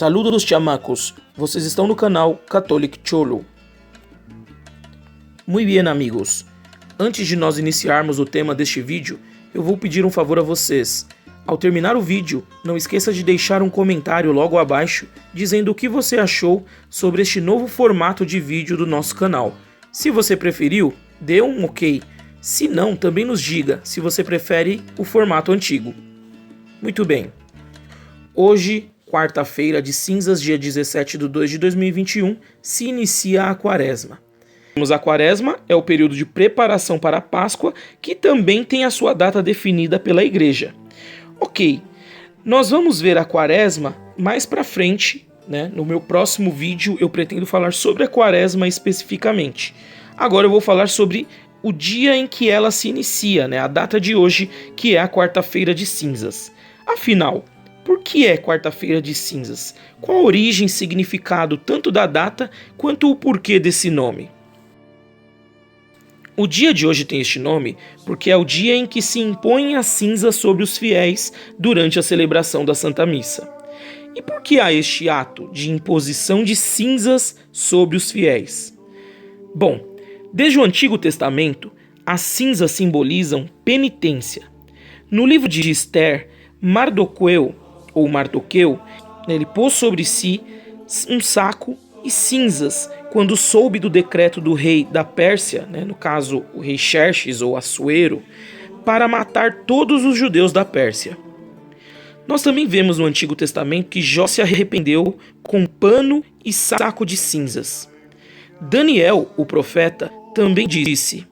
Saludos chamacos, vocês estão no canal Catholic Cholo. Muy bien amigos, antes de nós iniciarmos o tema deste vídeo, eu vou pedir um favor a vocês. Ao terminar o vídeo, não esqueça de deixar um comentário logo abaixo dizendo o que você achou sobre este novo formato de vídeo do nosso canal. Se você preferiu, dê um ok. Se não, também nos diga se você prefere o formato antigo. Muito bem. Hoje, quarta-feira de cinzas, dia 17 de 2 de 2021, se inicia a quaresma. A quaresma é o período de preparação para a Páscoa, que também tem a sua data definida pela igreja. Ok, nós vamos ver a quaresma mais pra frente, né? No meu próximo vídeo eu pretendo falar sobre a quaresma especificamente. Agora eu vou falar sobre o dia em que ela se inicia, né? A data de hoje, que é a quarta-feira de cinzas. Afinal, por que é quarta-feira de cinzas? Qual a origem e significado tanto da data quanto o porquê desse nome? O dia de hoje tem este nome porque é o dia em que se impõe a cinza sobre os fiéis durante a celebração da Santa Missa. E por que há este ato de imposição de cinzas sobre os fiéis? Bom, desde o Antigo Testamento, as cinzas simbolizam penitência. No livro de Esther, Mardoqueu, ele pôs sobre si um saco e cinzas quando soube do decreto do rei da Pérsia, né, no caso o rei Xerxes ou Assuero, para matar todos os judeus da Pérsia. Nós também vemos no Antigo Testamento que Jó se arrependeu com pano e saco de cinzas. Daniel, o profeta, também disse: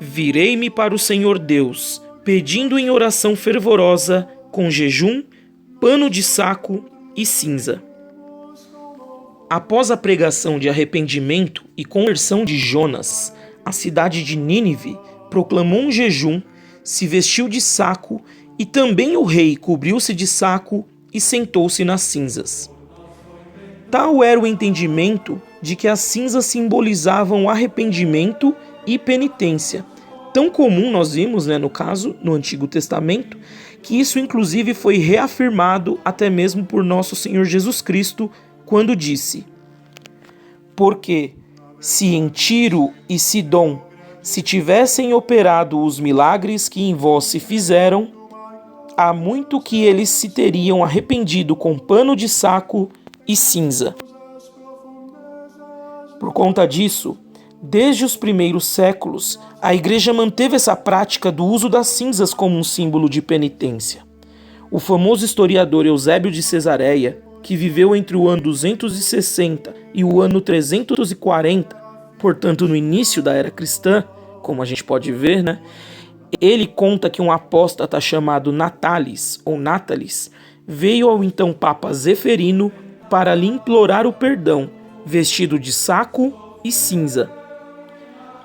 "Virei-me para o Senhor Deus, pedindo em oração fervorosa, com jejum, pano de saco e cinza." Após a pregação de arrependimento e conversão de Jonas, a cidade de Nínive proclamou um jejum, se vestiu de saco e também o rei cobriu-se de saco e sentou-se nas cinzas. Tal era o entendimento de que as cinzas simbolizavam arrependimento e penitência. Tão comum nós vimos, no caso, no Antigo Testamento, que isso inclusive foi reafirmado até mesmo por nosso Senhor Jesus Cristo, quando disse: "Porque se em Tiro e Sidom se tivessem operado os milagres que em vós se fizeram, há muito que eles se teriam arrependido com pano de saco e cinza." Por conta disso, desde os primeiros séculos, a Igreja manteve essa prática do uso das cinzas como um símbolo de penitência. O famoso historiador Eusébio de Cesareia, que viveu entre o ano 260 e o ano 340, portanto no início da era cristã, como a gente pode ver, ele conta que um apóstata chamado Natalis veio ao então Papa Zeferino para lhe implorar o perdão, vestido de saco e cinza.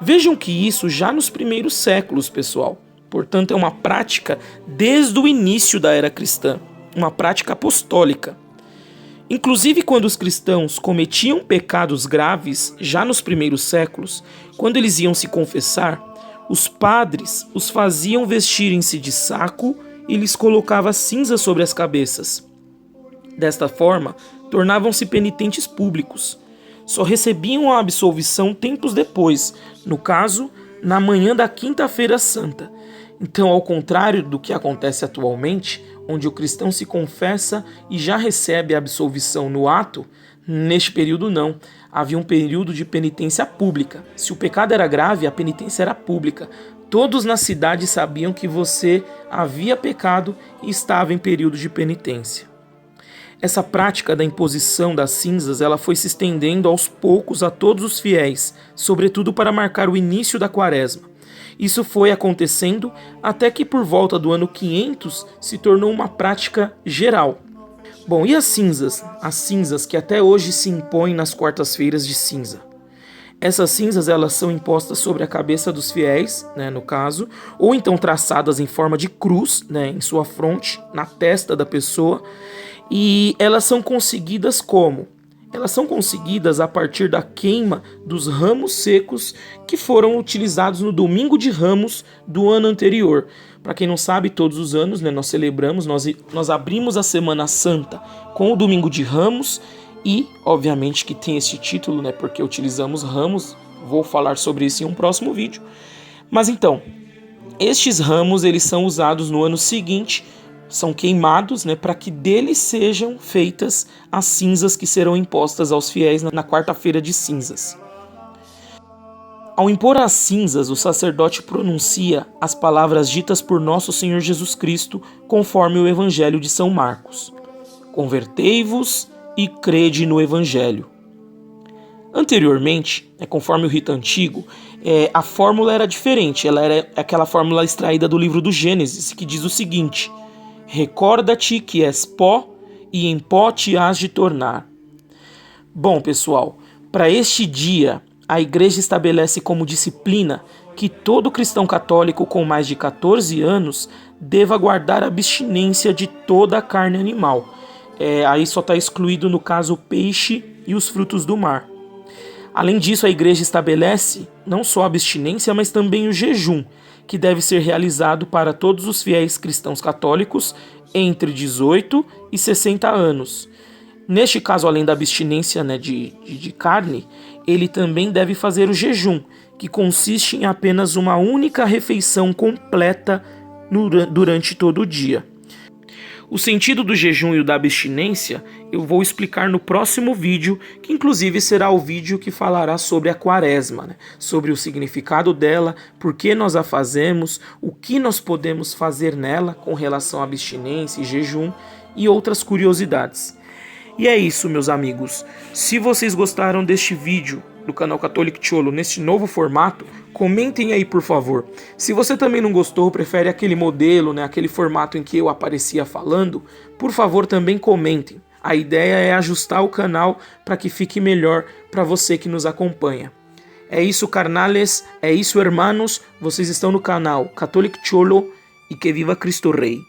Vejam que isso já nos primeiros séculos, pessoal. Portanto, é uma prática desde o início da era cristã, uma prática apostólica. Inclusive, quando os cristãos cometiam pecados graves, já nos primeiros séculos, quando eles iam se confessar, os padres os faziam vestirem-se de saco e lhes colocavam cinza sobre as cabeças. Desta forma, tornavam-se penitentes públicos. Só recebiam a absolvição tempos depois, no caso, na manhã da Quinta-feira Santa. Então, ao contrário do que acontece atualmente, onde o cristão se confessa e já recebe a absolvição no ato, neste período não. Havia um período de penitência pública. Se o pecado era grave, a penitência era pública. Todos na cidade sabiam que você havia pecado e estava em período de penitência. Essa prática da imposição das cinzas, ela foi se estendendo aos poucos a todos os fiéis, sobretudo para marcar o início da quaresma. Isso foi acontecendo até que por volta do ano 500 se tornou uma prática geral. Bom, e as cinzas? As cinzas que até hoje se impõem nas quartas-feiras de cinza. Essas cinzas, elas são impostas sobre a cabeça dos fiéis, no caso, ou então traçadas em forma de cruz, em sua fronte, na testa da pessoa, e elas são conseguidas como? elas são conseguidas a partir da queima dos ramos secos que foram utilizados no Domingo de Ramos do ano anterior. Para quem não sabe, todos os anos, né, nós celebramos, nós abrimos a Semana Santa com o Domingo de Ramos e, obviamente, que tem esse título, né, porque utilizamos ramos. Vou falar sobre isso em um próximo vídeo. Mas então, estes ramos eles são usados no ano seguinte, são queimados, né, para que deles sejam feitas as cinzas que serão impostas aos fiéis na quarta-feira de cinzas. Ao impor as cinzas, o sacerdote pronuncia as palavras ditas por nosso Senhor Jesus Cristo, conforme o Evangelho de São Marcos. Convertei-vos e crede no Evangelho. Anteriormente, conforme o rito antigo, a fórmula era diferente. Ela era aquela fórmula extraída do livro do Gênesis, que diz o seguinte: recorda-te que és pó e em pó te hás de tornar. Bom, pessoal, para este dia, a Igreja estabelece como disciplina que todo cristão católico com mais de 14 anos deva guardar abstinência de toda a carne animal. Aí só está excluído, no caso, o peixe e os frutos do mar. Além disso, a Igreja estabelece não só a abstinência, mas também o jejum, que deve ser realizado para todos os fiéis cristãos católicos entre 18 e 60 anos. Neste caso, além da abstinência, né, de carne, ele também deve fazer o jejum, que consiste em apenas uma única refeição completa durante todo o dia. O sentido do jejum e o da abstinência eu vou explicar no próximo vídeo, que inclusive será o vídeo que falará sobre a quaresma, né? Sobre o significado dela, por que nós a fazemos, o que nós podemos fazer nela com relação à abstinência e jejum e outras curiosidades. E é isso, meus amigos. Se vocês gostaram deste vídeo do canal Catholic Cholo neste novo formato, comentem aí, por favor. Se você também não gostou, prefere aquele modelo, né, aquele formato em que eu aparecia falando, por favor, também comentem. A ideia é ajustar o canal para que fique melhor para você que nos acompanha. É isso, carnales, é isso, hermanos. Vocês estão no canal Catholic Cholo e que viva Cristo Rei.